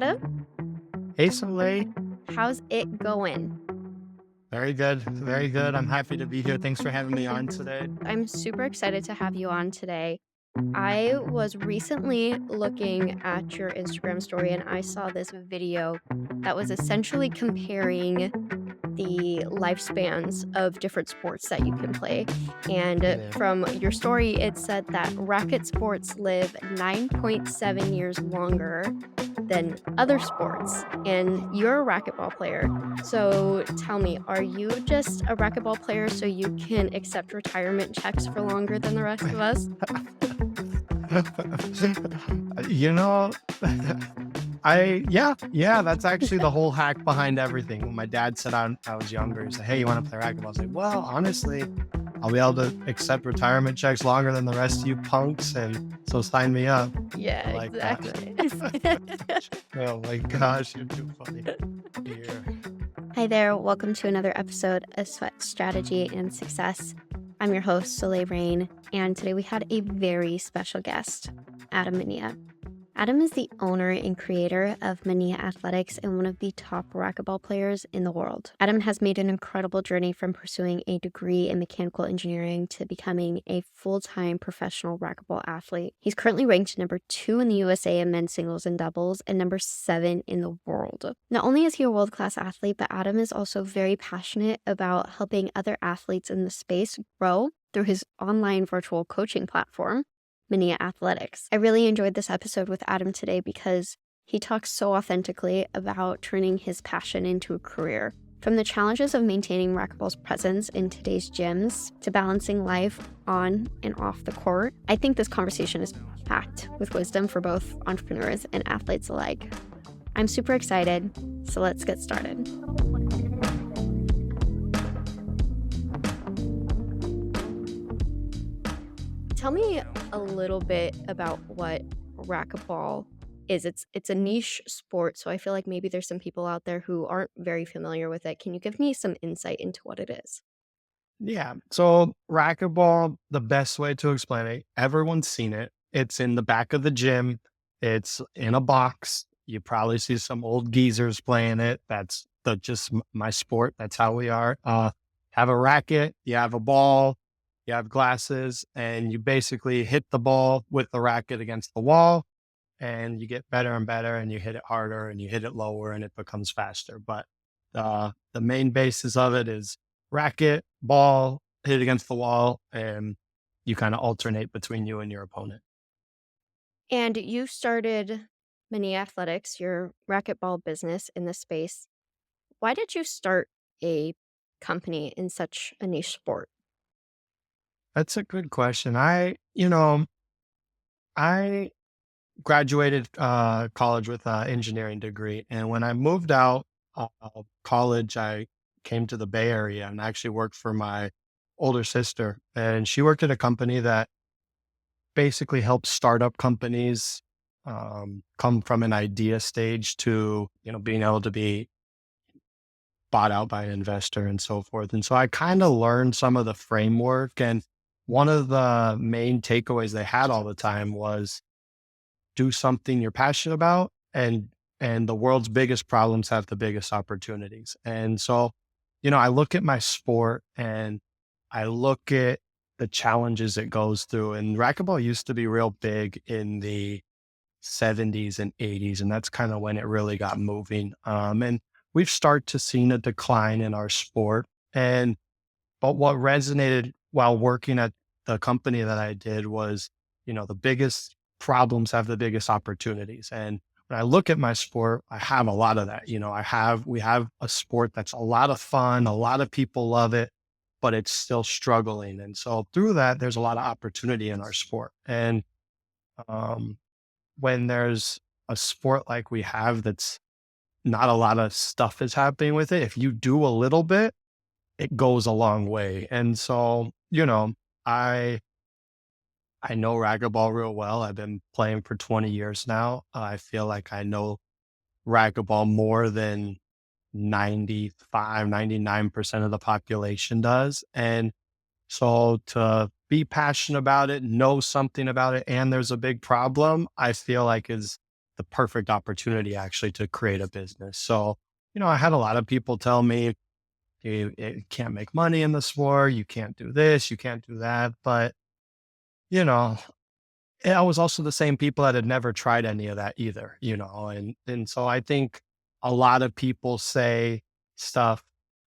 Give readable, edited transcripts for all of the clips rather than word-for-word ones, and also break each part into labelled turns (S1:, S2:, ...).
S1: Adam.
S2: Hey, Soleil.
S1: How's it going?
S2: Very good. Very good. I'm happy to be here. Thanks for having me on today.
S1: I'm super excited to have you on today. I was recently looking at your Instagram story and I saw this video that was essentially comparing the lifespans of different sports that you can play. And
S2: Yeah.
S1: from your story, it said that racket sports live 9.7 years longer than other sports. And you're a racquetball player. So tell me, are you just a racquetball player so you can accept retirement checks for longer than the rest of us?
S2: you know, yeah, that's actually the whole hack behind everything. When my dad said I was younger, he said, "Hey, you want to play racquetball?" I was like, "Well, honestly, I'll be able to accept retirement checks longer than the rest of you punks, and so sign me up."
S1: Yeah,
S2: I like that.
S1: exactly.
S2: Oh my gosh, you're too funny. Yeah.
S1: Hi there, welcome to another episode of Sweat Strategy and Success. I'm your host, Soleil Rain, and today we had a very special guest, Adam Manilla. Adam is the owner and creator of Manilla Athletics and one of the top racquetball players in the world. Adam has made an incredible journey from pursuing a degree in mechanical engineering to becoming a full-time professional racquetball athlete. He's currently ranked number 2 in the USA in men's singles and doubles and number 7 in the world. Not only is he a world-class athlete, but Adam is also very passionate about helping other athletes in the space grow through his online virtual coaching platform, Manilla Athletics. I really enjoyed this episode with Adam today because he talks so authentically about turning his passion into a career. From the challenges of maintaining racquetball's presence in today's gyms to balancing life on and off the court, I think this conversation is packed with wisdom for both entrepreneurs and athletes alike. I'm super excited, so let's get started. Tell me a little bit about what racquetball is. It's a niche sport, so I feel like maybe there's some people out there who aren't very familiar with it. Can you give me some insight into what it is?
S2: Yeah. So racquetball, the best way to explain it, everyone's seen it. It's in the back of the gym. It's in a box. You probably see some old geezers playing it. That's my sport. That's how we are. Have a racket, you have a ball, you have glasses, and you basically hit the ball with the racket against the wall, and you get better and better, and you hit it harder, and you hit it lower, and it becomes faster. But the main basis of it is racket, ball, hit it against the wall, and you kind of alternate between you and your opponent.
S1: And you started Manilla Athletics, your racquetball business in this space. Why did you start a company in such a niche sport?
S2: That's a good question. I graduated college with an engineering degree, and when I moved out of college, I came to the Bay Area and actually worked for my older sister, and she worked at a company that basically helps startup companies come from an idea stage to being able to be bought out by an investor and so forth. And so I kind of learned some of the framework, and one of the main takeaways they had all the time was do something you're passionate about, and the world's biggest problems have the biggest opportunities. And so, I look at my sport and I look at the challenges it goes through. And racquetball used to be real big in the 70s and 80s, and that's kind of when it really got moving. And we've started to see a decline in our sport. But what resonated while working at the company that I did was, the biggest problems have the biggest opportunities. And when I look at my sport, I have a lot of that. We have a sport that's a lot of fun, a lot of people love it, but it's still struggling. And so through that, there's a lot of opportunity in our sport. And um, when there's a sport like we have that's not a lot of stuff is happening with it, if you do a little bit, it goes a long way. And so, I I know racquetball real well. I've been playing for 20 years now. I feel like I know racquetball more than 99% of the population does. And so to be passionate about it, know something about it, and there's a big problem, I feel like is the perfect opportunity actually to create a business. So, I had a lot of people tell me, you can't make money in the sport, you can't do this, you can't do that. But, you know, I was also the same people that had never tried any of that either, and so I think a lot of people say stuff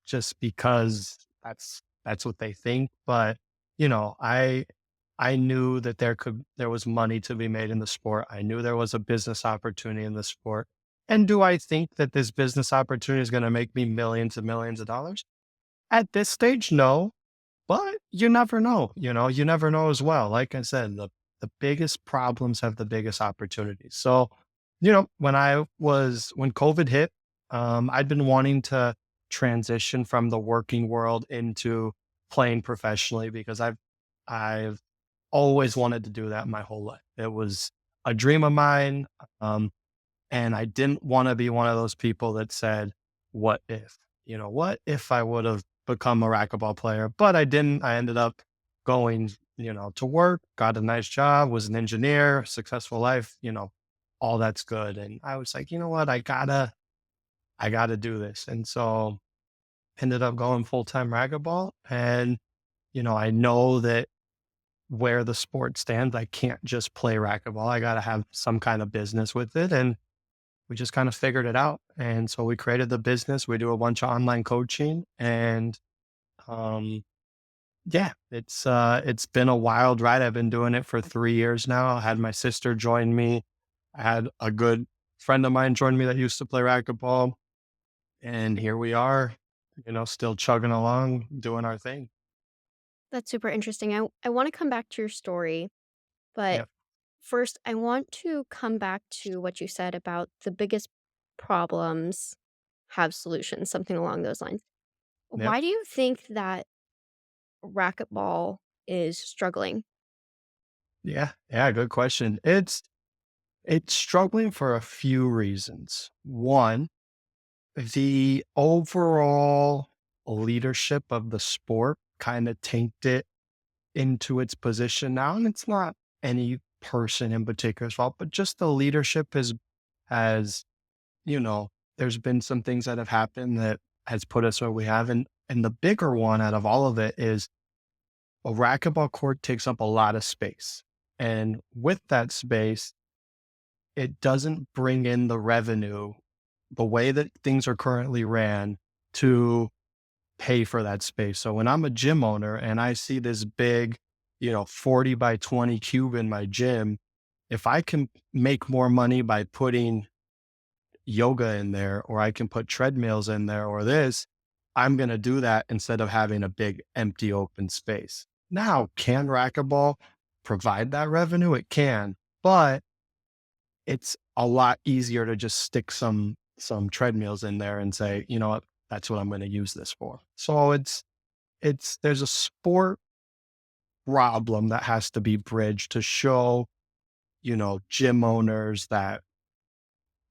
S2: just because that's what they think. But, I knew that there was money to be made in the sport. I knew there was a business opportunity in the sport. And do I think that this business opportunity is going to make me millions and millions of dollars? At this stage, no. But you never know, you never know as well. Like I said, the biggest problems have the biggest opportunities. So, when COVID hit, I'd been wanting to transition from the working world into playing professionally because I've always wanted to do that my whole life. It was a dream of mine. And I didn't want to be one of those people that said, what if? What if I would have become a racquetball player? But I didn't. I ended up going, to work, got a nice job, was an engineer, successful life, all that's good. And I was like, you know what? I gotta do this. And so ended up going full-time racquetball. And, I know that where the sport stands, I can't just play racquetball. I gotta have some kind of business with it. And we just kind of figured it out. And so we created the business. We do a bunch of online coaching and um yeah, it's been a wild ride. I've been doing it for 3 years now. I had my sister join me. I had a good friend of mine join me that used to play racquetball. And here we are, still chugging along, doing our thing.
S1: That's super interesting. I want to come back to your story, but
S2: Yep.
S1: first, I want to come back to what you said about the biggest problems have solutions, something along those lines.
S2: Yep.
S1: Why do you think that racquetball is struggling?
S2: Yeah. Yeah. Good question. It's struggling for a few reasons. One, the overall leadership of the sport kind of tanked it into its position now. And it's not any person in particular's fault, but just the leadership has, you know, there's been some things that have happened that has put us where we have. And the bigger one out of all of it is a racquetball court takes up a lot of space. And with that space, it doesn't bring in the revenue the way that things are currently ran to pay for that space. So when I'm a gym owner and I see this big, 40 by 20 cube in my gym, if I can make more money by putting yoga in there, or I can put treadmills in there or this, I'm going to do that instead of having a big empty open space. Now, can racquetball provide that revenue? It can, but it's a lot easier to just stick some treadmills in there and say, you know what, that's what I'm going to use this for. So it's there's a sport problem that has to be bridged to show, gym owners that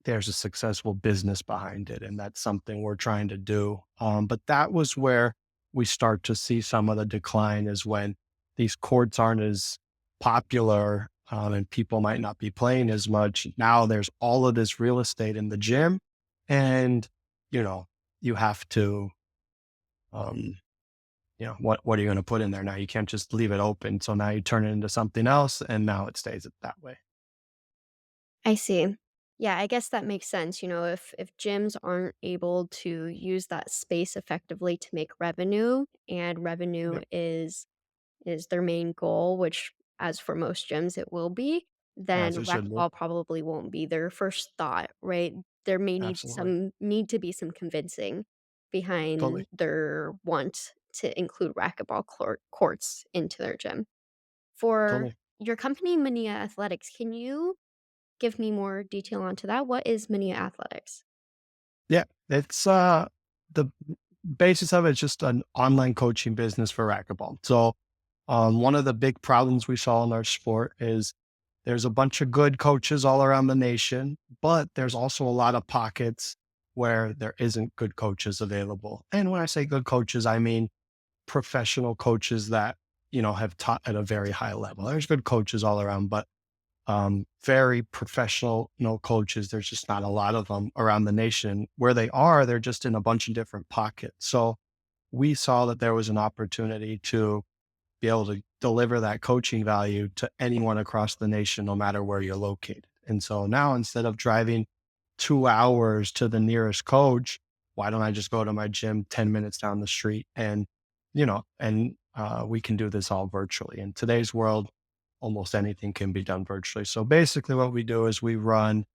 S2: there's a successful business behind it. And that's something we're trying to do. But that was where we start to see some of the decline is when these courts aren't as popular, and people might not be playing as much. Now there's all of this real estate in the gym and, you know, you have to, um, what are you going to put in there now? You can't just leave it open. So now you turn it into something else and now it stays that way.
S1: I see. Yeah, I guess that makes sense. If gyms aren't able to use that space effectively to make revenue, and revenue
S2: Yep.
S1: is their main goal, which as for most gyms it will be, then
S2: As it should be.
S1: racquetball probably won't be their first thought, right? There may
S2: Absolutely.
S1: need to be some convincing behind
S2: Totally.
S1: their want to include racquetball courts into their gym. For
S2: Totally.
S1: your company, Manilla Athletics, can you give me more detail onto that? What is Manilla Athletics?
S2: Yeah. It's the basis of it is just an online coaching business for racquetball. So one of the big problems we saw in our sport is there's a bunch of good coaches all around the nation, but there's also a lot of pockets where there isn't good coaches available. And when I say good coaches, I mean professional coaches that, have taught at a very high level. There's good coaches all around, but very professional, coaches. There's just not a lot of them around the nation. Where they are, they're just in a bunch of different pockets. So we saw that there was an opportunity to be able to deliver that coaching value to anyone across the nation, no matter where you're located. And so now instead of driving 2 hours to the nearest coach, why don't I just go to my gym 10 minutes down the street and we can do this all virtually. In today's world, almost anything can be done virtually. So basically, what we do is we run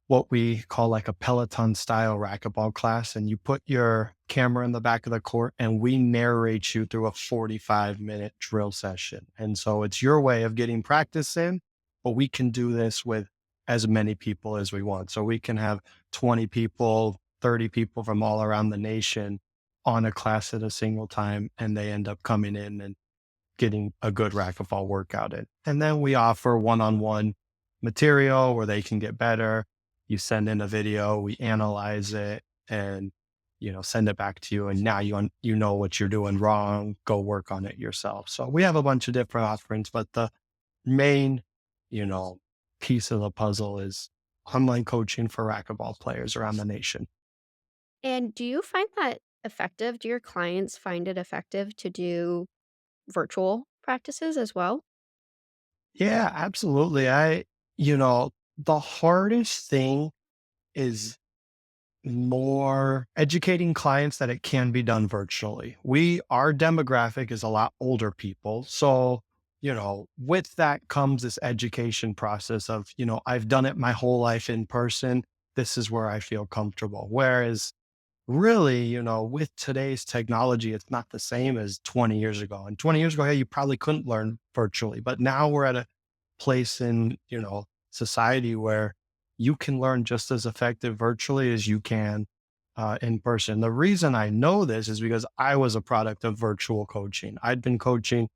S2: what we call like a Peloton style racquetball class. And you put your camera in the back of the court and we narrate you through a 45-minute drill session. And so it's your way of getting practice in, but we can do this with as many people as we want. So we can have 20 people, 30 people from all around the nation on a class at a single time. And they end up coming in and getting a good racquetball workout in. And then we offer one-on-one material where they can get better. You send in a video, we analyze it and, send it back to you. And now you know what you're doing wrong, go work on it yourself. So we have a bunch of different offerings, but the main, you know, piece of the puzzle is online coaching for racquetball players around the nation.
S1: And do you find that effective? Do your clients find it effective to do virtual practices as well?
S2: Yeah, absolutely. The hardest thing is more educating clients that it can be done virtually. Our demographic is a lot older people. So, with that comes this education process of, I've done it my whole life in person. This is where I feel comfortable. Whereas really, with today's technology, it's not the same as 20 years ago. And 20 years ago, yeah, you probably couldn't learn virtually, but now we're at a place in, society where you can learn just as effective virtually as you can in person. The reason I know this is because I was a product of virtual coaching. I'd been coached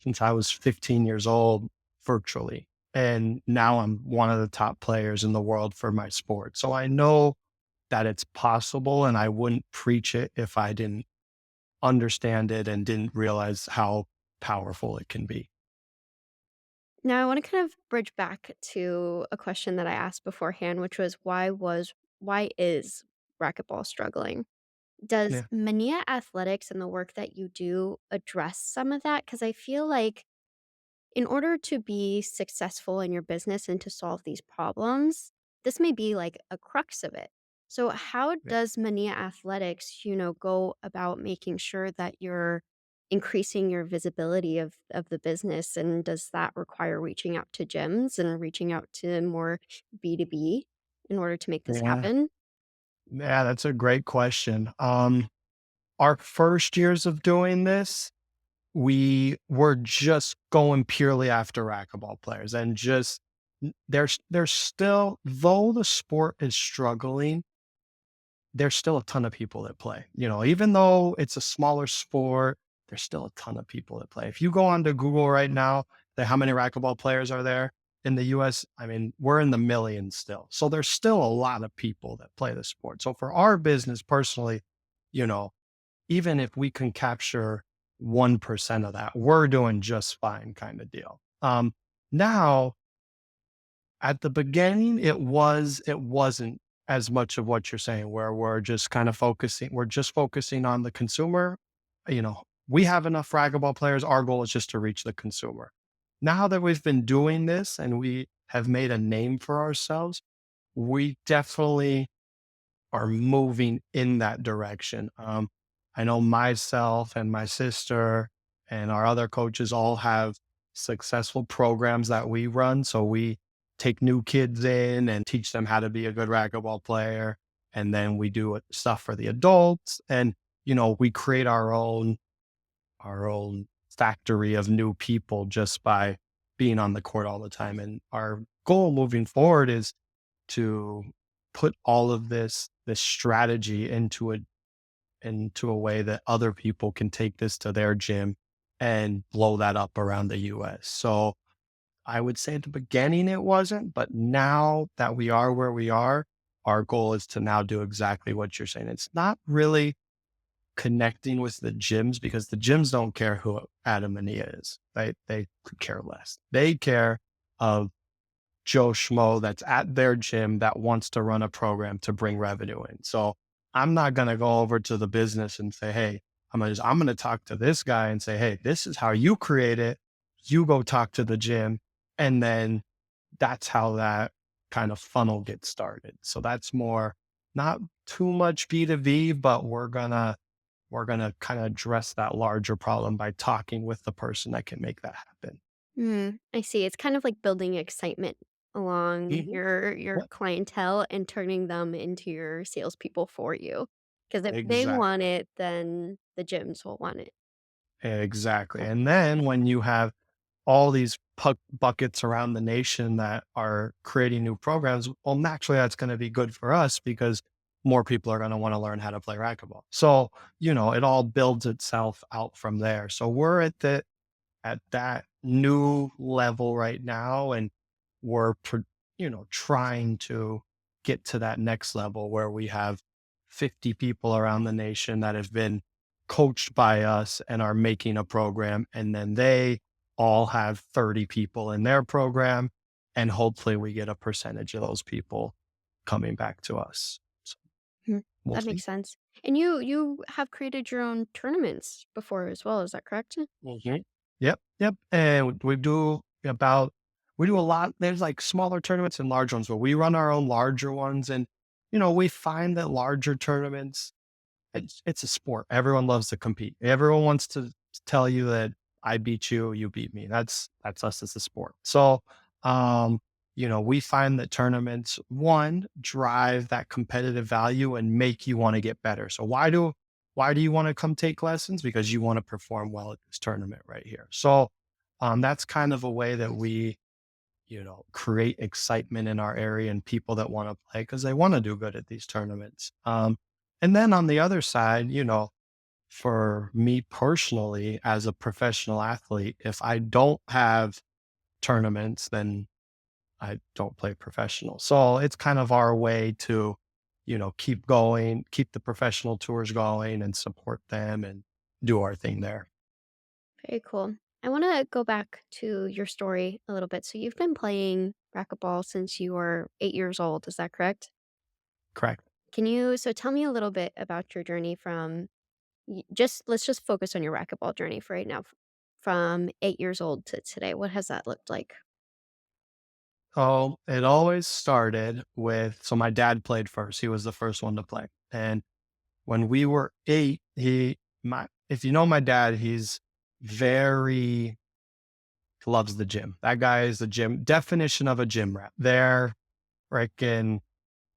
S2: since I was 15 years old virtually. And now I'm one of the top players in the world for my sport. So I know that it's possible and I wouldn't preach it if I didn't understand it and didn't realize how powerful it can be.
S1: Now, I want to kind of bridge back to a question that I asked beforehand, which was why is racquetball struggling? Does
S2: Yeah.
S1: Manilla Athletics and the work that you do address some of that? Because I feel like in order to be successful in your business and to solve these problems, this may be like a crux of it. So, how
S2: Yeah.
S1: does Manilla Athletics, go about making sure that you're increasing your visibility of the business? And does that require reaching out to gyms and reaching out to more B2B in order to make this
S2: Yeah.
S1: happen?
S2: Yeah, that's a great question. Our first years of doing this, we were just going purely after racquetball players and just there's still, though the sport is struggling, there's still a ton of people that play. Even though it's a smaller sport, there's still a ton of people that play. If you go onto Google right now, how many racquetball players are there in the US? I mean, we're in the millions still. So there's still a lot of people that play the sport. So for our business personally, you know, even if we can capture 1% of that, we're doing just fine kind of deal. Now at the beginning, it wasn't as much of what you're saying, where we're just focusing on the consumer. We have enough racquetball players. Our goal is just to reach the consumer. Now that we've been doing this and we have made a name for ourselves, we definitely are moving in that direction. I know myself and my sister and our other coaches all have successful programs that we run. So we take new kids in and teach them how to be a good racquetball player. And then we do stuff for the adults. And, we create our own factory of new people just by being on the court all the time. And our goal moving forward is to put all of this strategy into a way that other people can take this to their gym and blow that up around the US. So I would say at the beginning it wasn't, but now that we are where we are, our goal is to now do exactly what you're saying. It's not really connecting with the gyms because the gyms don't care who Adam Manilla is. They could care less. They care of Joe Schmo that's at their gym that wants to run a program to bring revenue in. So I'm not going to go over to the business and say, hey, I'm going to talk to this guy and say, hey, this is how you create it. You go talk to the gym. And then that's how that kind of funnel gets started. So that's more not too much B2B, but we're gonna kind of address that larger problem by talking with the person that can make that happen.
S1: I see. It's kind of like building excitement along
S2: Mhm.
S1: your
S2: Yep.
S1: clientele and turning them into your salespeople for you. Because if they want
S2: Exactly.
S1: it, then the gyms will want it.
S2: Exactly. And then when you have all these buckets around the nation that are creating new programs, well, naturally, that's going to be good for us because more people are going to want to learn how to play racquetball. So, it all builds itself out from there. So we're at that new level right now, and trying to get to that next level where we have 50 people around the nation that have been coached by us and are making a program, and then they all have 30 people in their program, and hopefully we get a percentage of those people coming back to us. So
S1: Hmm,
S2: we'll
S1: that
S2: see.
S1: makes sense. And you have created your own tournaments before as well, is that correct?
S2: Mhm. Yep, yep, and we do a lot. There's, like, smaller tournaments and large ones, but we run our own larger ones, and, we find that larger tournaments, it's a sport. Everyone loves to compete. Everyone wants to tell you that I beat you, you beat me. That's us as a sport. So, we find that tournaments, one, drive that competitive value and make you want to get better. So why do you want to come take lessons? Because you want to perform well at this tournament right here. So that's kind of a way that we, create excitement in our area and people that want to play because they want to do good at these tournaments. And then on the other side, for me personally, as a professional athlete, if I don't have tournaments, then I don't play professional. So it's kind of our way to, keep going, keep the professional tours going and support them and do our thing there.
S1: Very cool. I want to go back to your story a little bit. So you've been playing racquetball since you were 8 years old. Is that correct?
S2: Correct.
S1: So tell me a little bit about your journey from just let's just focus on your racquetball journey for right now. From 8 years old to today, what has that looked like?
S2: Oh, it always started with, so my dad played first. He was the first one to play. And when we were 8, if you know my dad, he's very loves the gym. That guy is the gym definition of a gym rat. They're freaking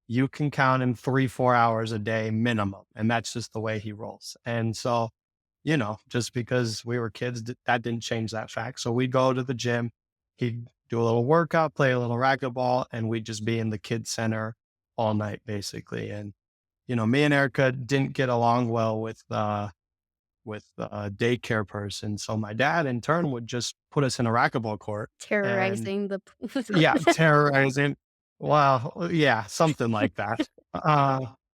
S2: you can count him 3, 4 hours a day minimum, and that's just the way he rolls. And so, just because we were kids, that didn't change that fact. So we'd go to the gym, he'd do a little workout, play a little racquetball, and we'd just be in the kids center all night basically. And, me and Erica didn't get along well with a daycare person. So my dad in turn would just put us in a racquetball court and
S1: Terrorizing the
S2: yeah, terrorizing. Well, yeah, something like that.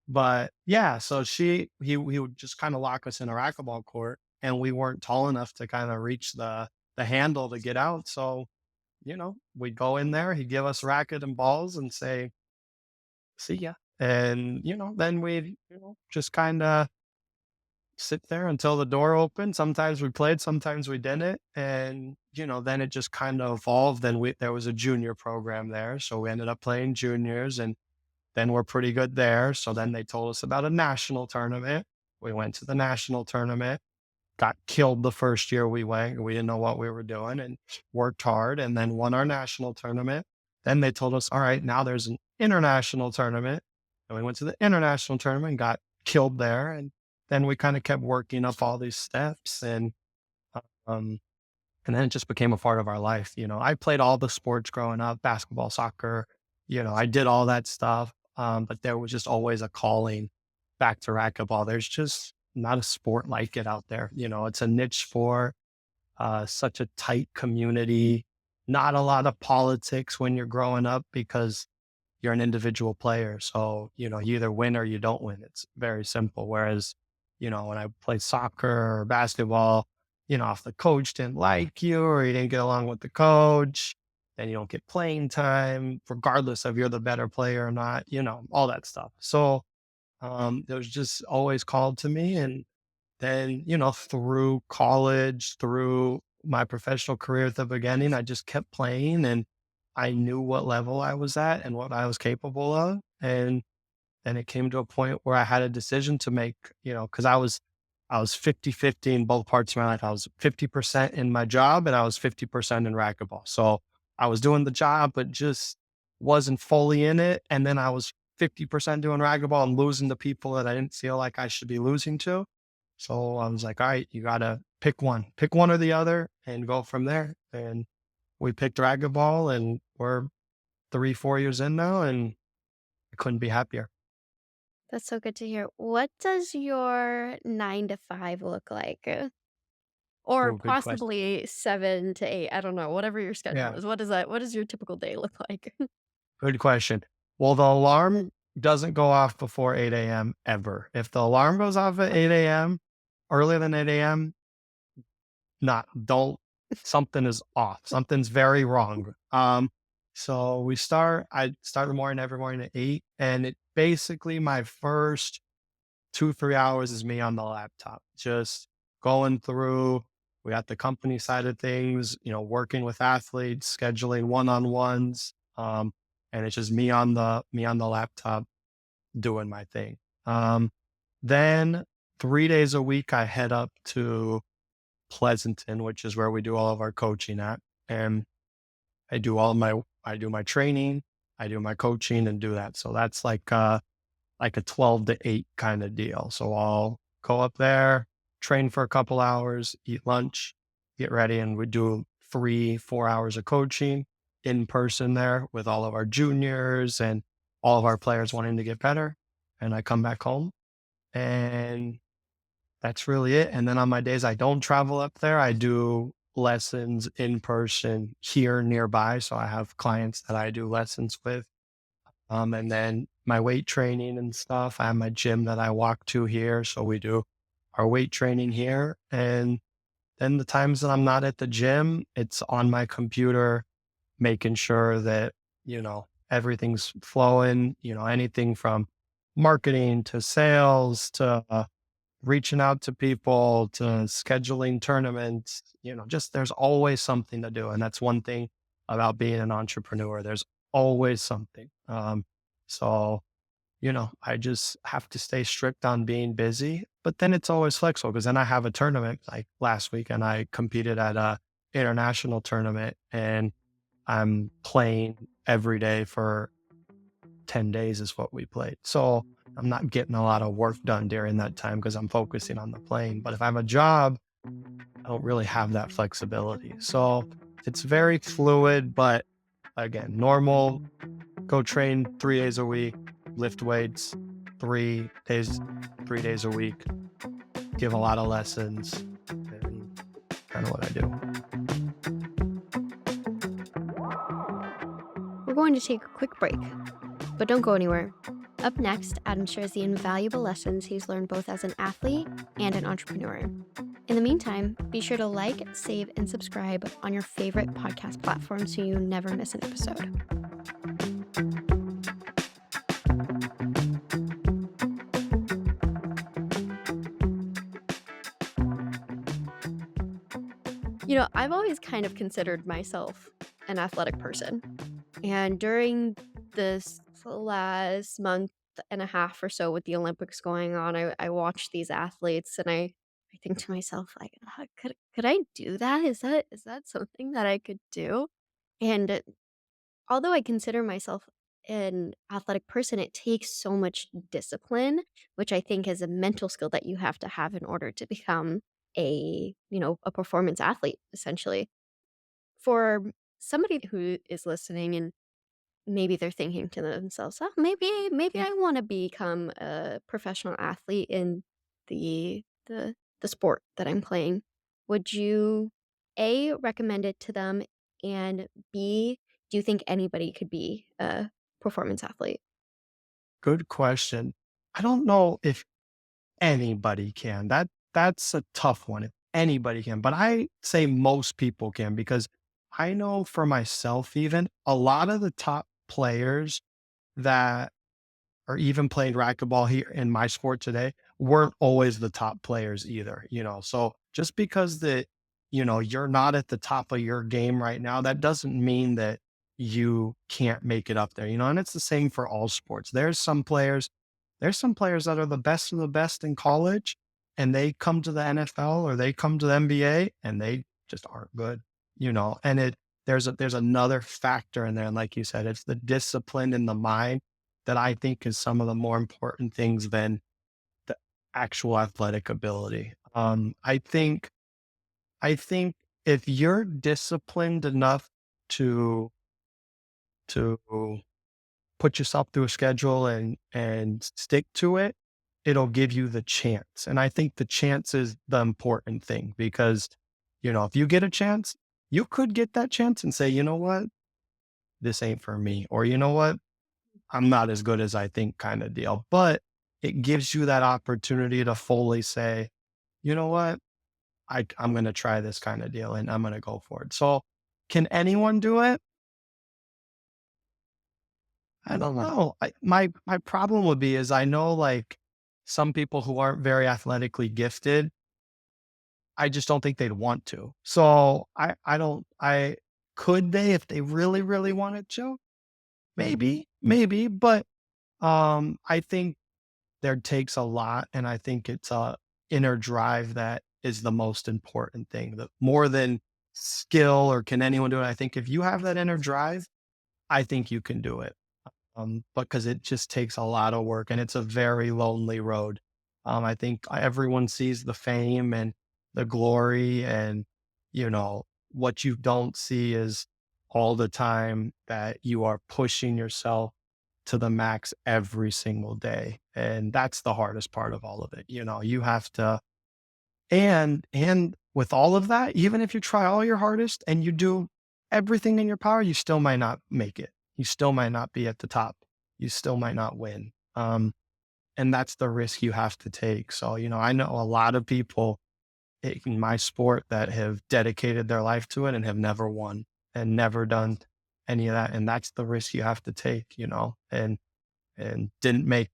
S2: But yeah, so he would just kind of lock us in a racquetball court, and we weren't tall enough to kind of reach the handle to get out. So, we'd go in there, he'd give us racket and balls and say, see ya. And, then we'd, just kind of sit there until the door opened. Sometimes we played, sometimes we didn't. And, then it just kind of evolved. Then there was a junior program there. So we ended up playing juniors and then we're pretty good there. So then they told us about a national tournament. We went to the national tournament, got killed the first year we went. We didn't know what we were doing and worked hard and then won our national tournament. Then they told us, all right, now there's an international tournament. And we went to the international tournament, got killed there. And then we kind of kept working up all these steps um, and then it just became a part of our life. I played all the sports growing up, basketball, soccer, I did all that stuff. But there was just always a calling back to racquetball. There's just not a sport like it out there. It's a niche sport, such a tight community, not a lot of politics when you're growing up because you're an individual player. So, you either win or you don't win. It's very simple. Whereas, when I played soccer or basketball, if the coach didn't like you or you didn't get along with the coach, then you don't get playing time, regardless of you're the better player or not, all that stuff. So it was just always called to me. And then, through college, through my professional career at the beginning, I just kept playing and I knew what level I was at and what I was capable of. And then it came to a point where I had a decision to make, because I was 50-50 in both parts of my life. I was 50% in my job and I was 50% in racquetball. So I was doing the job, but just wasn't fully in it. And then I was 50% doing racquetball and losing to people that I didn't feel like I should be losing to. So I was like, all right, you got to pick one or the other and go from there. And we picked racquetball and we're 3-4 years in now and I couldn't be happier.
S1: That's so good to hear. What does your 9 to 5 look like? Or
S2: Oh, good question.
S1: possibly 7 to 8. I don't know, whatever your schedule
S2: Yeah.
S1: is. What does your typical day look like?
S2: Good question. Well, the alarm doesn't go off before 8 a.m. ever. If the alarm goes off at 8 a.m., earlier than 8 a.m., not, don't, something is off. Something's very wrong. So I start the morning every morning at 8. And it basically, my first 2-3 hours is me on the laptop, just going through. We got the company side of things, working with athletes, scheduling one-on-ones, and it's just me on the laptop doing my thing. Then 3 days a week, I head up to Pleasanton, which is where we do all of our coaching at, and I do my training, I do my coaching, and do that. So that's like a 12 to 8 kind of deal. So I'll go up there, train for a couple hours, eat lunch, get ready, and we do 3-4 hours of coaching in person there with all of our juniors and all of our players wanting to get better. And I come back home and that's really it. And then on my days I don't travel up there, I do lessons in person here nearby. So I have clients that I do lessons with, and then my weight training and stuff. I have my gym that I walk to here. So we do our weight training here. And then the times that I'm not at the gym, it's on my computer, making sure that, everything's flowing, anything from marketing to sales to reaching out to people to scheduling tournaments, just there's always something to do. And that's one thing about being an entrepreneur. There's always something. So, I just have to stay strict on being busy, but then it's always flexible because then I have a tournament like last week and I competed at a international tournament and I'm playing every day for 10 days is what we played. So I'm not getting a lot of work done during that time because I'm focusing on the playing. But if I have a job, I don't really have that flexibility. So it's very fluid, but again, normal, go train 3 days a week, lift weights 3 days, 3 days a week, give a lot of lessons, and kind of what I do.
S1: We're going to take a quick break, but don't go anywhere. Up next, Adam shares the invaluable lessons he's learned both as an athlete and an entrepreneur. In the meantime, be sure to like, save, and subscribe on your favorite podcast platform so you never miss an episode. I've always kind of considered myself an athletic person. And during this last month and a half or so with the Olympics going on, I watch these athletes and I think to myself, like, could I do that? Is that something that I could do? And although I consider myself an athletic person, it takes so much discipline, which I think is a mental skill that you have to have in order to become a performance athlete, essentially. For somebody who is listening and maybe they're thinking to themselves, "Oh, maybe I wanna become a professional athlete in the sport that I'm playing." Would you, A, recommend it to them, and B, do you think anybody could be a performance athlete?
S2: Good question. I don't know if anybody can. That's a tough one. If anybody can, but I say most people can because I know for myself, even a lot of the top players that or even played racquetball here in my sport today weren't always the top players either, So just because you're not at the top of your game right now, that doesn't mean that you can't make it up there, and it's the same for all sports. There's some players that are the best of the best in college and they come to the NFL or they come to the NBA and they just aren't good, and there's another factor in there. And like you said, it's the discipline in the mind that I think is some of the more important things than the actual athletic ability. I think if you're disciplined enough to to put yourself through a schedule and stick to it, it'll give you the chance. And I think the chance is the important thing because, if you get a chance, you could get that chance and say, you know what, this ain't for me, or you know what, I'm not as good as I think kind of deal. But it gives you that opportunity to fully say, you know what, I'm going to try this kind of deal and I'm going to go for it. So can anyone do it? I don't know. My problem would be is I know like some people who aren't very athletically gifted, I just don't think they'd want to. So I don't I could they if they really, really wanted to? Maybe, but I think there takes a lot, and I think it's a inner drive that is the most important thing. The more than skill or can anyone do it. I think if you have that inner drive, I think you can do it. Because it just takes a lot of work and it's a very lonely road. I think everyone sees the fame and the glory, and what you don't see is all the time that you are pushing yourself to the max every single day. And that's the hardest part of all of it. You have to, and with all of that, even if you try all your hardest and you do everything in your power, you still might not make it. You still might not be at the top. You still might not win. And that's the risk you have to take. So, I know a lot of people in my sport that have dedicated their life to it and have never won and never done any of that. And that's the risk you have to take, and didn't make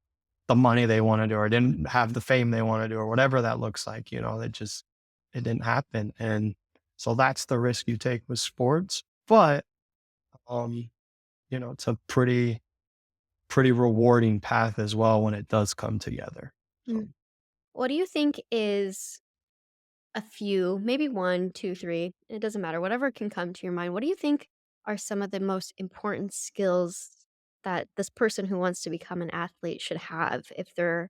S2: the money they want to do or didn't have the fame they want to do or whatever that looks like, it didn't happen. And so that's the risk you take with sports. But um, it's a pretty rewarding path as well when it does come together. So
S1: Mm. What do you think is a few, maybe one, two, three, it doesn't matter, whatever can come to your mind. What do you think are some of the most important skills that this person who wants to become an athlete should have if they're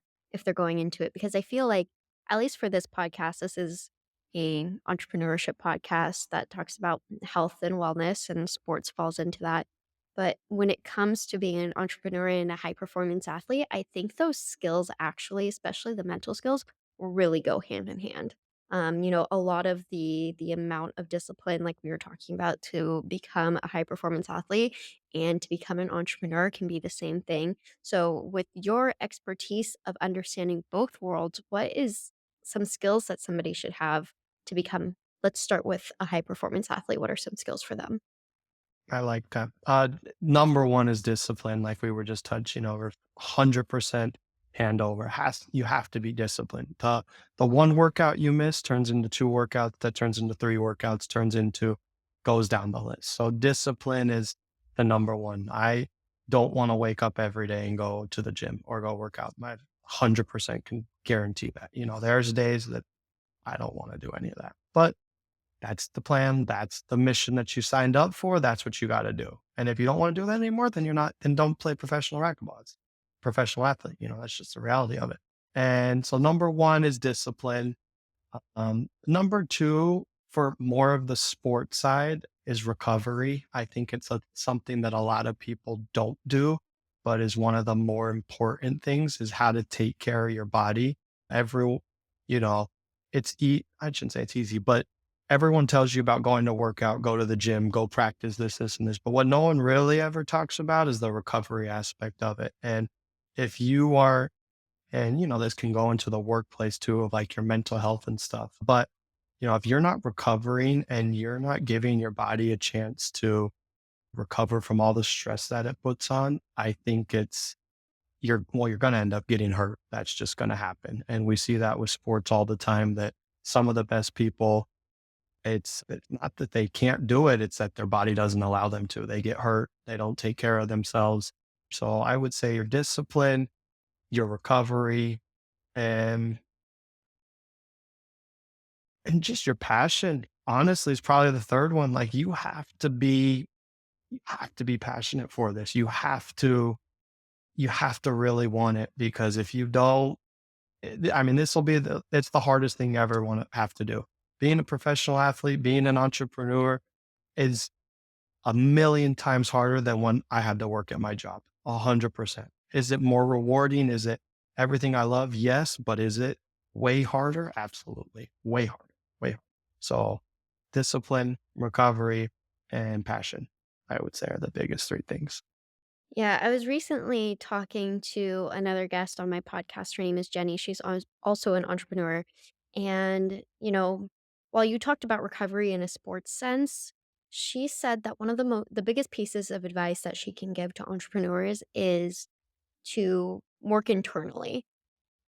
S1: going into it? Because I feel like, at least for this podcast, this is a entrepreneurship podcast that talks about health and wellness, and sports falls into that. But when it comes to being an entrepreneur and a high performance athlete, I think those skills actually, especially the mental skills, really go hand in hand. A lot of the amount of discipline, like we were talking about, to become a high performance athlete and to become an entrepreneur can be the same thing. So, with your expertise of understanding both worlds, what is some skills that somebody should have to become? Let's start with a high performance athlete. What are some skills for them?
S2: I like that. Number one is discipline, like we were just touching over. 100% handover. You have to be disciplined. The one workout you miss turns into two workouts, that turns into three workouts, goes down the list. So discipline is the number one. I don't want to wake up every day and go to the gym or go work out. I 100% can guarantee that. There's days that I don't want to do any of that, but that's the plan. That's the mission that you signed up for. That's what you got to do. And if you don't want to do that anymore, then don't play professional racquetball. It's professional athlete. That's just the reality of it. And so number one is discipline. Number two, for more of the sport side, is recovery. I think it's something that a lot of people don't do, but is one of the more important things is how to take care of your body. Every, you know, I shouldn't say it's easy, but everyone tells you about going to work out, go to the gym, go practice this and this. But what no one really ever talks about is the recovery aspect of it. And if you are, and this can go into the workplace too, of like your mental health and stuff. But if you're not recovering and you're not giving your body a chance to recover from all the stress that it puts on, I think you're going to end up getting hurt. That's just going to happen. And we see that with sports all the time that some of the best people, it's not that they can't do it, it's that their body doesn't allow them to. They get hurt, they don't take care of themselves. So I would say your discipline, your recovery, and and just your passion, honestly, is probably the third one. Like you have to be passionate for this. You have to really want it, because if you don't, I mean, it's the hardest thing you ever want to have to do. Being a professional athlete, being an entrepreneur is a million times harder than when I had to work at my job. 100%. Is it more rewarding? Is it everything I love? Yes. But is it way harder? Absolutely. Way harder. Way harder. So discipline, recovery, and passion, I would say, are the biggest three things.
S1: Yeah, I was recently talking to another guest on my podcast. Her name is Jenny. She's also an entrepreneur. And, while you talked about recovery in a sports sense, she said that one of the biggest pieces of advice that she can give to entrepreneurs is to work internally.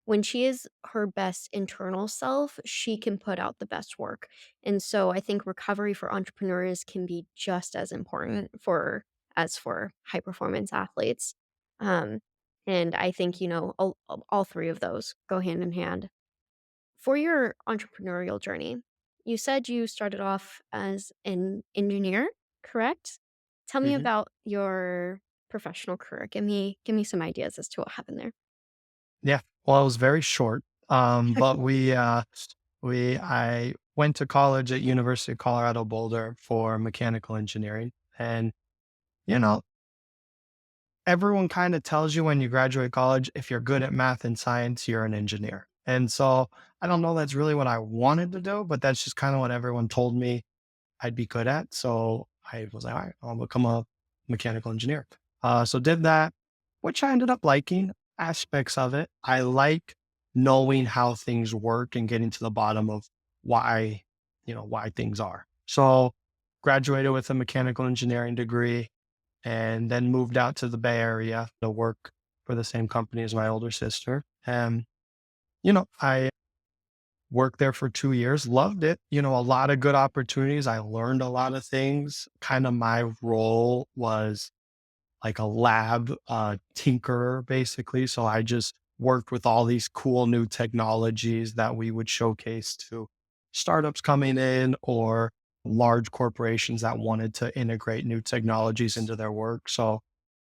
S1: When she is her best internal self, she can put out the best work. And so I think recovery for entrepreneurs can be just as important for high performance athletes. Um, and I think, all three of those go hand in hand. For your entrepreneurial journey, you said you started off as an engineer, correct? Tell me
S2: Mhm.
S1: about your professional career. Give me some ideas as to what happened there.
S2: Yeah. Well, it was very short. But I went to college at University of Colorado Boulder for mechanical engineering. And, you know, everyone kind of tells you when you graduate college, if you're good at math and science, you're an engineer. And so I don't know that's really what I wanted to do, but that's just kind of what everyone told me I'd be good at. So I was like, all right, I'll become a mechanical engineer. So did that, which I ended up liking aspects of it. I like knowing how things work and getting to the bottom of why, why things are. So graduated with a mechanical engineering degree and then moved out to the Bay Area to work for the same company as my older sister. And, I worked there for 2 years, loved it, a lot of good opportunities. I learned a lot of things. Kind of my role was like a lab tinkerer, basically. So I just worked with all these cool new technologies that we would showcase to startups coming in or large corporations that wanted to integrate new technologies into their work. So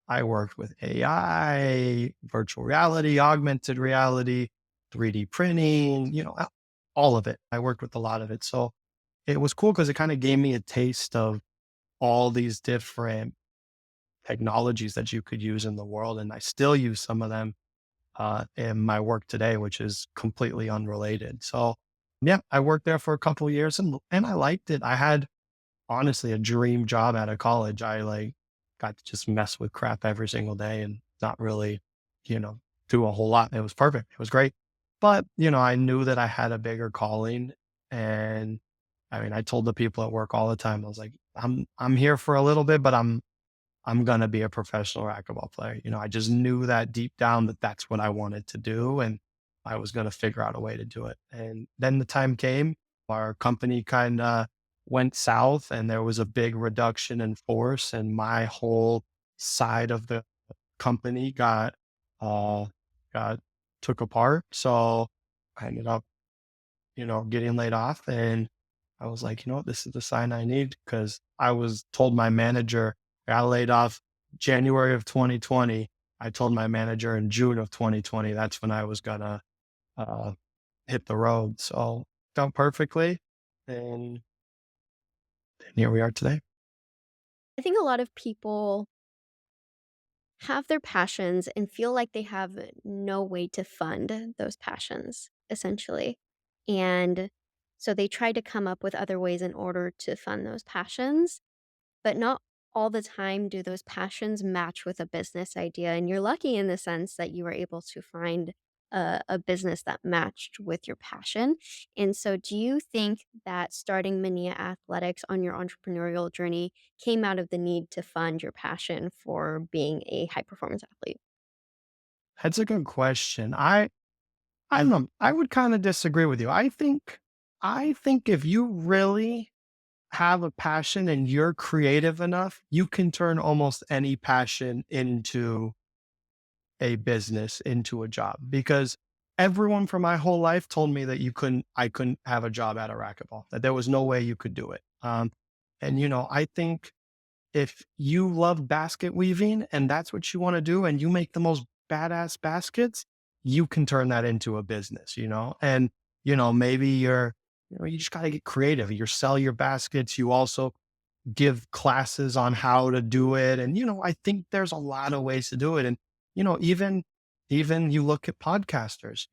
S2: I worked with AI, virtual reality, augmented reality, 3D printing, all of it. I worked with a lot of it. So it was cool because it kind of gave me a taste of all these different technologies that you could use in the world. And I still use some of them in my work today, which is completely unrelated. So, yeah, I worked there for a couple of years and I liked it. I had honestly a dream job out of college. I like got to just mess with crap every single day and not really, you know, do a whole lot. It was perfect. It was great. But, I knew that I had a bigger calling. And I mean, I told the people at work all the time, I was like, I'm here for a little bit, but I'm going to be a professional racquetball player. I just knew that deep down that that's what I wanted to do. And I was going to figure out a way to do it. And then the time came, our company kind of went south and there was a big reduction in force. And my whole side of the company uh, got, took apart. So I ended up, getting laid off. And I was like, you know what, this is the sign I need because I was told my manager, I got laid off January of 2020. I told my manager in June of 2020, that's when I was gonna uh, hit the road. So done perfectly. And here we are today.
S1: I think a lot of people have their passions and feel like they have no way to fund those passions, essentially. And so they try to come up with other ways in order to fund those passions, but not all the time do those passions match with a business idea. And you're lucky in the sense that you were able to find a business that matched with your passion. And so, do you think that starting Manilla Athletics on your entrepreneurial journey came out of the need to fund your passion for being a high performance athlete?
S2: That's a good question. I don't know. I would kind of disagree with you. I think if you really have a passion and you're creative enough, you can turn almost any passion into a business, into a job. Because everyone for my whole life told me that I couldn't have a job at a racquetball, that there was no way you could do it. And I think if you love basket weaving and that's what you want to do and you make the most badass baskets, you can turn that into a business. And, maybe you just got to get creative. You sell your baskets. You also give classes on how to do it. And, I think there's a lot of ways to do it. And, even you look at podcasters,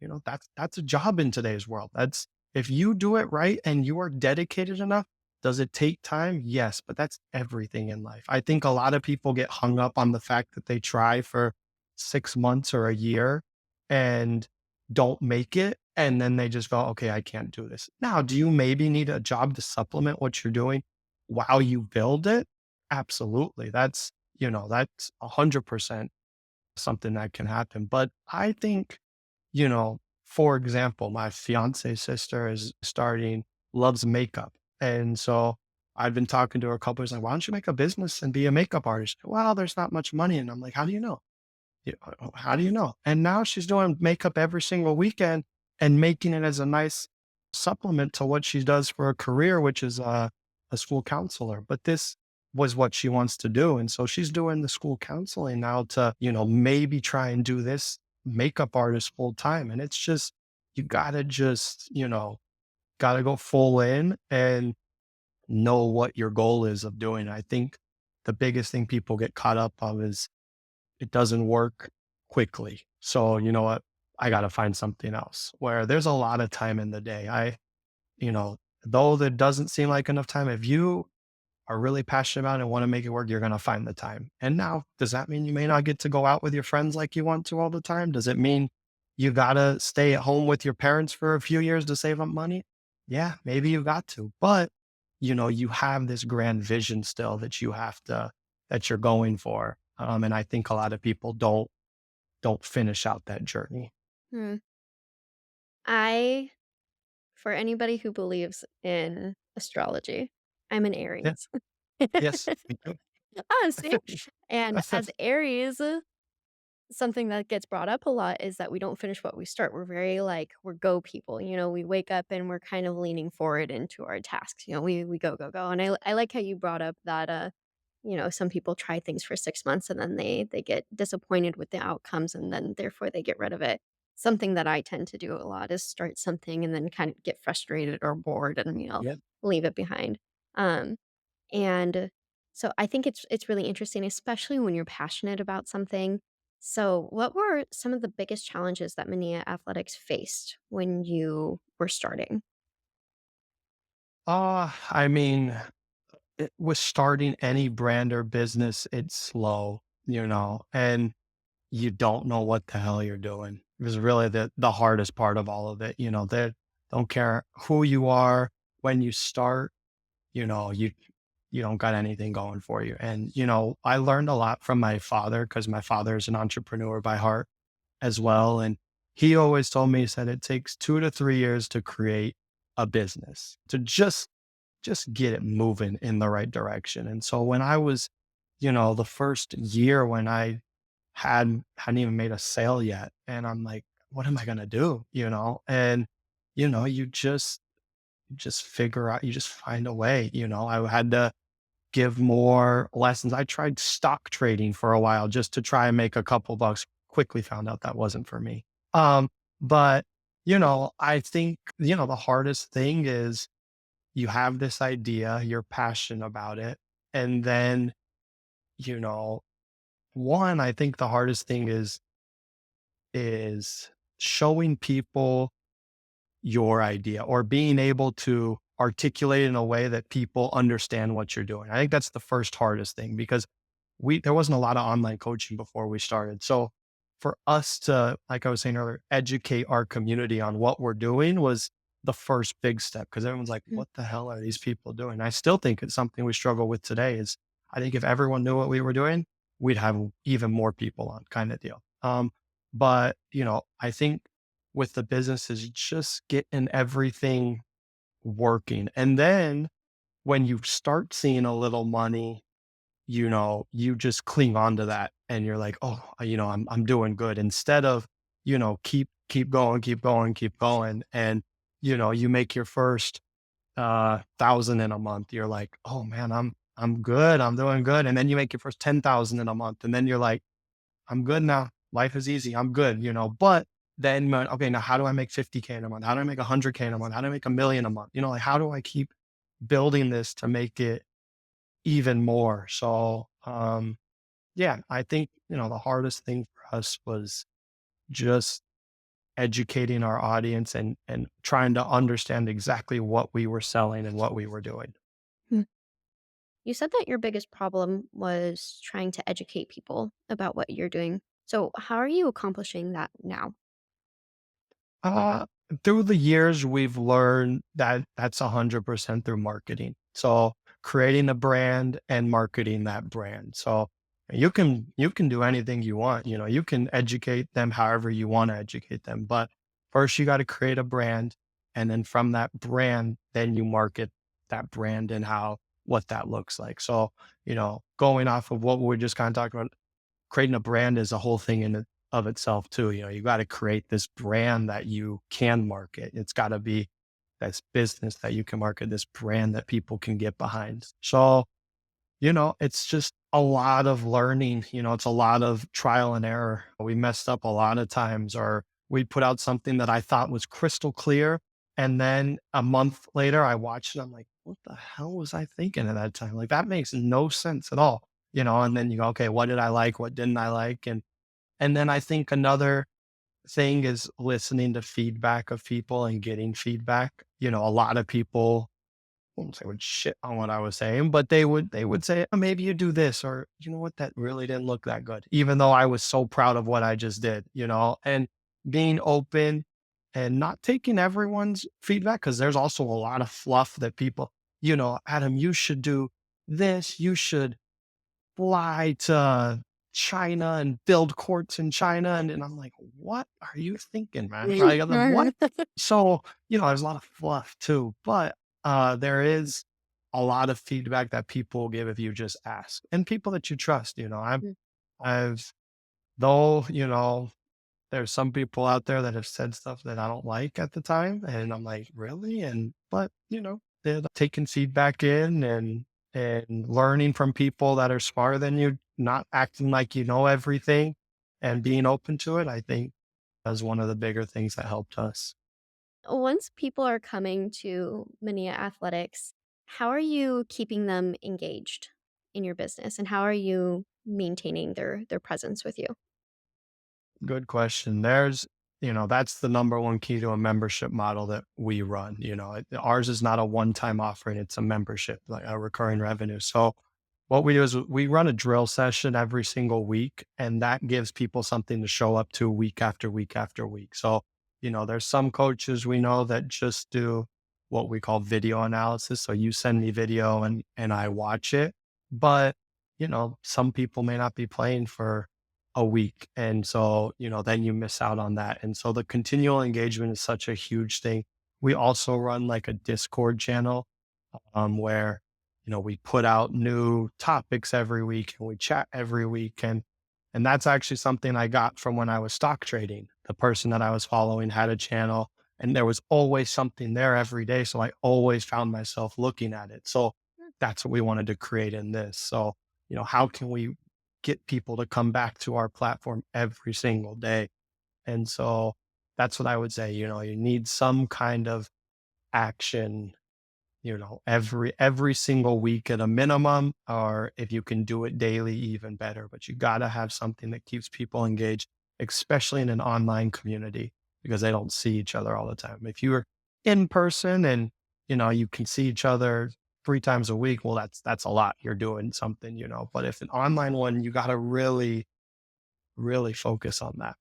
S2: that's a job in today's world. That's if you do it right and you are dedicated enough, does it take time? Yes, but that's everything in life. I think a lot of people get hung up on the fact that they try for 6 months or a year and don't make it. And then they just go, okay, I can't do this. Now, do you maybe need a job to supplement what you're doing while you build it? Absolutely. That's 100% something that can happen. But I think, for example, my fiance's sister is loves makeup. And so I've been talking to her a couple of like, why don't you make a business and be a makeup artist? Well, there's not much money. And I'm like, how do you know? How do you know? And now she's doing makeup every single weekend and making it as a nice supplement to what she does for a career, which is a school counselor. But this was what she wants to do. And so she's doing the school counseling now to, maybe try and do this makeup artist full time. And it's just, you gotta just, gotta go full in and know what your goal is of doing. I think the biggest thing people get caught up of is it doesn't work quickly. So, you know what? I got to find something else where there's a lot of time in the day. Though there doesn't seem like enough time, if you are really passionate about it and want to make it work, you're going to find the time. And now, does that mean you may not get to go out with your friends like you want to all the time? Does it mean you got to stay at home with your parents for a few years to save up money? Yeah, maybe you got to. But, you have this grand vision still that you're going for. And I think a lot of people don't finish out that journey.
S1: Hmm. I, for anybody who believes in astrology, I'm an
S2: Yeah.
S1: Aries.
S2: Yes. Me too.
S1: Oh, see? And as Aries, something that gets brought up a lot is that we don't finish what we start. We're very like we're go people. We wake up and we're kind of leaning forward into our tasks. We go go go. And I like how you brought up that some people try things for 6 months and then they get disappointed with the outcomes and then therefore they get rid of it. Something that I tend to do a lot is start something and then kind of get frustrated or bored and
S2: Yeah.
S1: leave it behind. Um, and so I think it's really interesting, especially when you're passionate about something. So, what were some of the biggest challenges that Manilla Athletics faced when you were starting?
S2: I mean, with starting any brand or business, it's slow, and you don't know what the hell you're doing. It was really the hardest part of all of it. They don't care who you are when you start, you don't got anything going for you. And, I learned a lot from my father because my father is an entrepreneur by heart as well. And he always told me, he said it takes 2 to 3 years to create a business, to just get it moving in the right direction. And so when I was, the first year when I hadn't even made a sale yet, and I'm like, what am I gonna do? And you just figure out, you just find a way. I had to give more lessons. I tried stock trading for a while just to try and make a couple bucks. Quickly found out that wasn't for me. But I think, the hardest thing is you have this idea, you're passionate about it. And then, you know, one, I think the hardest thing is showing people your idea or being able to articulate in a way that people understand what you're doing. I think that's the first hardest thing because there wasn't a lot of online coaching before we started. So for us to, like I was saying earlier, educate our community on what we're doing was the first big step because everyone's like,
S1: Mm.
S2: what the hell are these people doing? I still think it's something we struggle with today is I think if everyone knew what we were doing, we'd have even more people on kind of deal. But I think with the businesses, just getting everything working. And then when you start seeing a little money, you just cling on to that and you're like, oh, I'm doing good instead of, keep going, keep going, keep going. And, you make your first 1,000 in a month. You're like, oh man, I'm good. I'm doing good. And then you make your first 10,000 in a month. And then you're like, I'm good now. Life is easy. I'm good, but then, okay, now how do I make 50K in a month? How do I make 100K in a month? How do I make 1 million a month? Like, how do I keep building this to make it even more? So, yeah, I think, the hardest thing for us was just educating our audience and trying to understand exactly what we were selling and what we were doing.
S1: Mm. You said that your biggest problem was trying to educate people about what you're doing. So, how are you accomplishing that now?
S2: Uh, Through the years, we've learned that that's 100% through marketing. So creating a brand and marketing that brand. So you can do anything you want. You can educate them however you want to educate them. But first, you got to create a brand, and then from that brand, then you market that brand and how what that looks like. So going off of what we just kind of talked about, creating a brand is a whole thing in it of itself too. You got to create this brand that you can market. It's got to be this business that you can market, this brand that people can get behind. So, it's just a lot of learning, it's a lot of trial and error. We messed up a lot of times, or we put out something that I thought was crystal clear. And then a month later, I watched it. I'm like, what the hell was I thinking at that time? Like, that makes no sense at all, and then you go, okay, what did I like? What didn't I like? And then I think another thing is listening to feedback of people and getting feedback. A lot of people won't say would shit on what I was saying, but they would say, oh, maybe you do this, or you know what, that really didn't look that good. Even though I was so proud of what I just did, and being open and not taking everyone's feedback because there's also a lot of fluff that people, Adam, you should do this, you should fly to China and build courts in China. And I'm like, what are you thinking, man? Like, I'm like, what? So, there's a lot of fluff too, but there is a lot of feedback that people give if you just ask and people that you trust. I've, though, there's some people out there that have said stuff that I don't like at the time, and I'm like, "Really?" But, they're taking feedback in and learning from people that are smarter than you, not acting like you know everything and being open to it, I think is one of the bigger things that helped us.
S1: Once people are coming to Manilla Athletics, how are you keeping them engaged in your business and how are you maintaining their presence with you?
S2: Good question. That's the number one key to a membership model that we run. Ours is not a one-time offering, it's a membership, like a recurring revenue. So what we do is we run a drill session every single week, and that gives people something to show up to week after week after week. So, there's some coaches we know that just do what we call video analysis. So you send me video and I watch it. But, some people may not be playing for a week. And so, then you miss out on that. And so the continual engagement is such a huge thing. We also run like a Discord channel where, we put out new topics every week and we chat every week. And that's actually something I got from when I was stock trading. The person that I was following had a channel and there was always something there every day. So I always found myself looking at it. So that's what we wanted to create in this. So, how can we get people to come back to our platform every single day? And so that's what I would say, you need some kind of action, every single week at a minimum, or if you can do it daily, even better. But you got to have something that keeps people engaged, especially in an online community, because they don't see each other all the time. If you're in person and, you can see each other 3 times a week, well, that's a lot. You're doing something, but if an online one, you got to really really focus on that.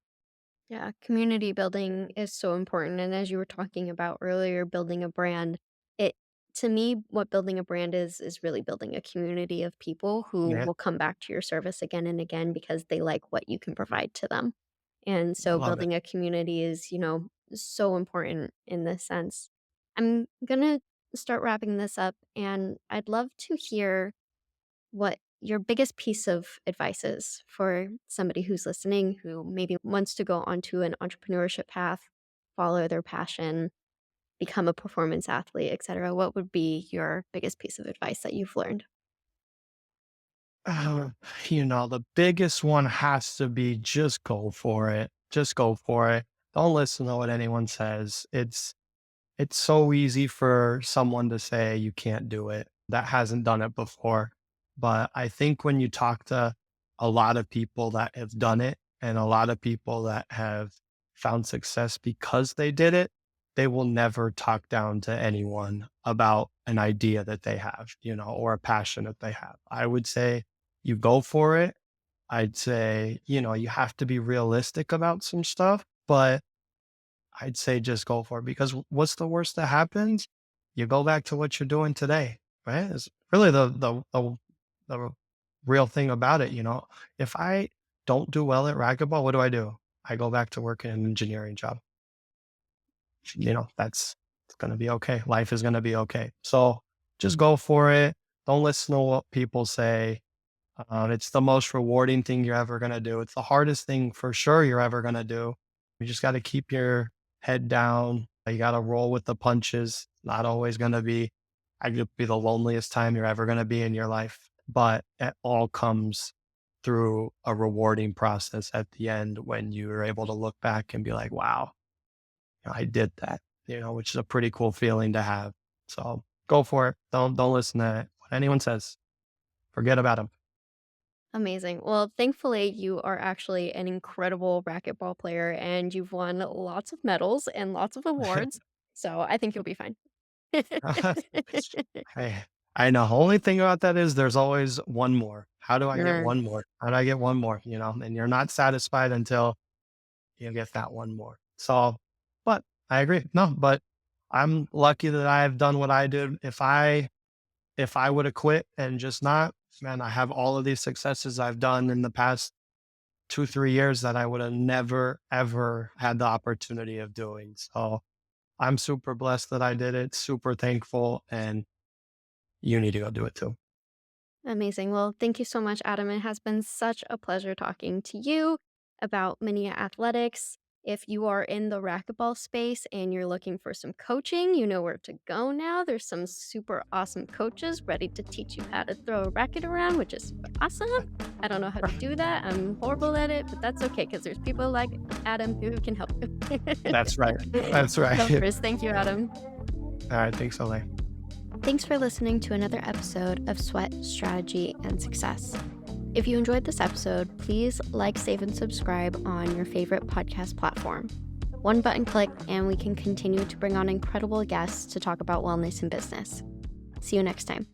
S1: Yeah, community building is so important. And as you were talking about earlier, building a brand, it to me, what building a brand is really building a community of people who
S2: Yeah,
S1: will come back to your service again and again because they like what you can provide to them. And
S2: I
S1: so
S2: love it.
S1: building a community is, so important in this sense. I'm gonna start wrapping this up, and I'd love to hear what your biggest piece of advice is for somebody who's listening who maybe wants to go onto an entrepreneurship path, follow their passion, become a performance athlete, etc. What would be your biggest piece of advice that you've learned?
S2: Uh, the biggest one has to be just go for it. Just go for it. Don't listen to what anyone says. It's so easy for someone to say you can't do it that hasn't done it before. But I think when you talk to a lot of people that have done it and a lot of people that have found success because they did it, they will never talk down to anyone about an idea that they have, or a passion that they have. I would say you go for it. I'd say, you have to be realistic about some stuff, but I'd say just go for it because what's the worst that happens? You go back to what you're doing today, right? It's really the real thing about it. If I don't do well at racquetball, what do? I go back to working an engineering job. That's it's gonna be okay. Life is gonna be okay. So just go for it. Don't listen to what people say. It's the most rewarding thing you're ever going to do. It's the hardest thing for sure you're ever going to do. You just got to keep your head down. You got to roll with the punches. Not always going to be, I could be the loneliest time you're ever going to be in your life, but it all comes through a rewarding process at the end when you're able to look back and be like, wow, I did that, which is a pretty cool feeling to have. So go for it. Don't listen to what anyone says. Forget about them.
S1: Amazing. Well, thankfully, you are actually an incredible racquetball player and you've won lots of medals and lots of awards. So I think you'll be fine.
S2: Hey, I know. Only thing about that is there's always one more. How do I get
S1: Sure.
S2: one more? How do I get one more? And you're not satisfied until you get that one more. So, but I agree. No, but I'm lucky that I've done what I did. If I would have quit and just not, man, I have all of these successes I've done in the past 2, 3 years that I would have never, ever had the opportunity of doing. So I'm super blessed that I did it, super thankful, and you need to go do it too.
S1: Amazing. Well, thank you so much, Adam. It has been such a pleasure talking to you about Manilla Athletics. If you are in the racquetball space and you're looking for some coaching, you know where to go now. There's some super awesome coaches ready to teach you how to throw a racket around, which is super awesome. I don't know how to do that. I'm horrible at it, but that's okay because there's people like Adam who can help you.
S2: That's right. That's right.
S1: Of course. Thank you, Adam.
S2: All right. Thanks, Ole.
S1: Thanks for listening to another episode of Sweat, Strategy, and Success. If you enjoyed this episode, please like, save, and subscribe on your favorite podcast platform. One button click, and we can continue to bring on incredible guests to talk about wellness and business. See you next time.